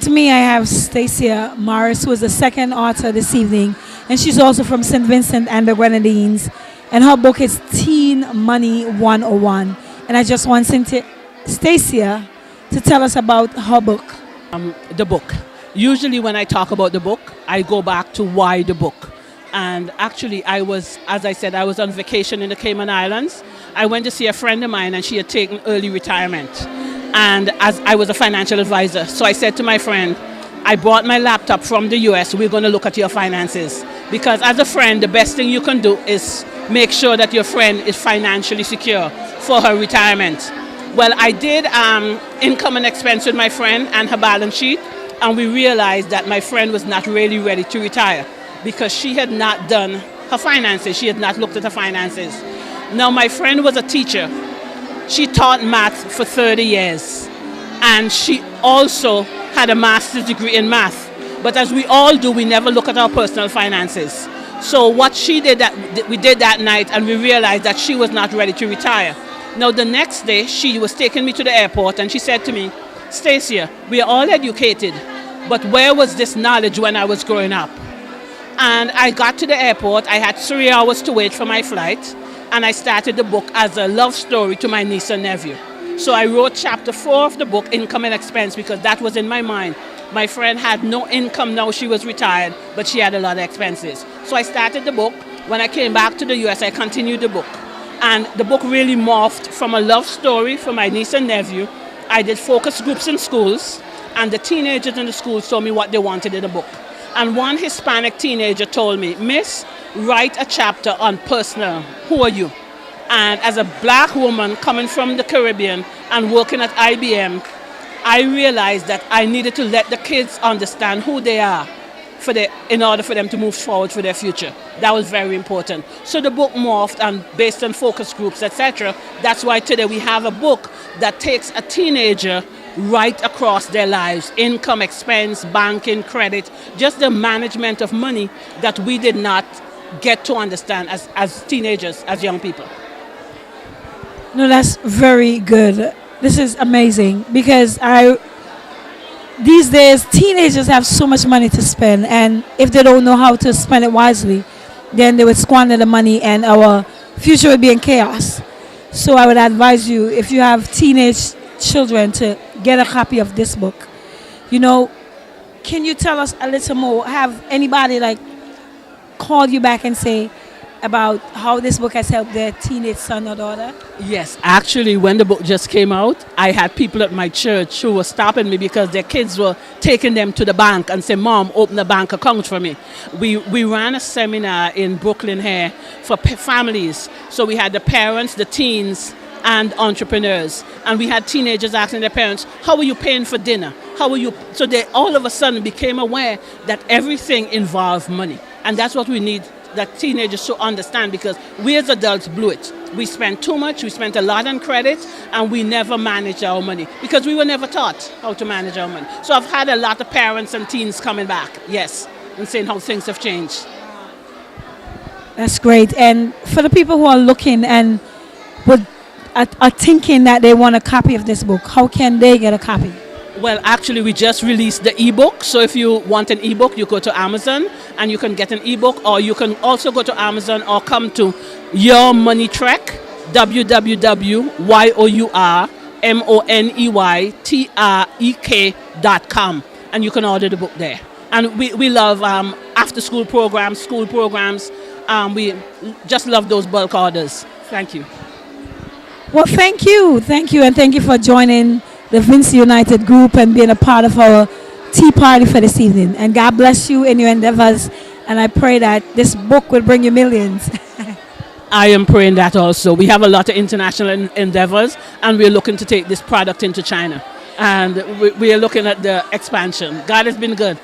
With me, I have Stacia Morris, who is the second author this evening, and she's also from St. Vincent and the Grenadines, and her book is Teen Money 101. And I just want Stacia to tell us about her book. The book. Usually when I talk about the book, I go back to why the book. And actually, as I said, I was on vacation in the Cayman Islands. I went to see a friend of mine, and she had taken early retirement. And as I was a financial advisor, so I said to my friend, I brought my laptop from the US, we're going to look at your finances. Because as a friend, the best thing you can do is make sure that your friend is financially secure for her retirement. Well, I did income and expense with my friend and her balance sheet, and we realized that my friend was not really ready to retire because she had not done her finances. She had not looked at her finances. Now, my friend was a teacher. She taught math for 30 years, and she also had a master's degree in math. But as we all do, we never look at our personal finances. So what she did, we did that night, and we realized that she was not ready to retire. Now, the next day, she was taking me to the airport, and she said to me, Stacia, we are all educated, but where was this knowledge when I was growing up? And I got to the airport. I had 3 hours to wait for my flight. And I started the book as a love story to my niece and nephew. So I wrote chapter 4 of the book, Income and Expense, because that was in my mind. My friend had no income now, she was retired, but she had a lot of expenses. So I started the book. When I came back to the US, I continued the book. And the book really morphed from a love story for my niece and nephew. I did focus groups in schools, and the teenagers in the schools told me what they wanted in the book. And one Hispanic teenager told me, Miss, write a chapter on personal. Who are you? And as a black woman coming from the Caribbean and working at IBM, I realized that I needed to let the kids understand who they are in order for them to move forward for their future. That was very important. So the book morphed and based on focus groups, etc. That's why today we have a book that takes a teenager right across their lives. Income, expense, banking, credit, just the management of money that we did not get to understand as teenagers, as young people. No, that's very good. This is amazing because these days teenagers have so much money to spend, and if they don't know how to spend it wisely, then they would squander the money and our future would be in chaos. So I would advise you, if you have teenage children, to get a copy of this book. You know, can you tell us a little more? Have anybody call you back and say about how this book has helped their teenage son or daughter? Yes, actually, when the book just came out, I had people at my church who were stopping me because their kids were taking them to the bank and saying, Mom, open a bank account for me. We ran a seminar in Brooklyn here for families. So we had the parents, the teens, and entrepreneurs. And we had teenagers asking their parents, how are you paying for dinner? How are you? So they all of a sudden became aware that everything involved money. And that's what we need that teenagers to understand, because we as adults blew it. We spent too much, we spent a lot on credit, and we never managed our money because we were never taught how to manage our money. So I've had a lot of parents and teens coming back, yes, and saying how things have changed. That's great. And for the people who are looking and are thinking that they want a copy of this book, how can they get a copy? Well, actually, we just released the ebook. So if you want an ebook, you go to Amazon and you can get an ebook, or you can also go to Amazon or come to Your Money Trek, www.yourmoneytrek.com, and you can order the book there. And we love after school programs, school programs. We just love those bulk orders. Thank you. Well, thank you, and thank you for joining the Vince United group and being a part of our tea party for this evening. And God bless you in your endeavors, and I pray that this book will bring you millions. I am praying that also. We have a lot of international endeavors, and we're looking to take this product into China. And we are looking at the expansion. God has been good.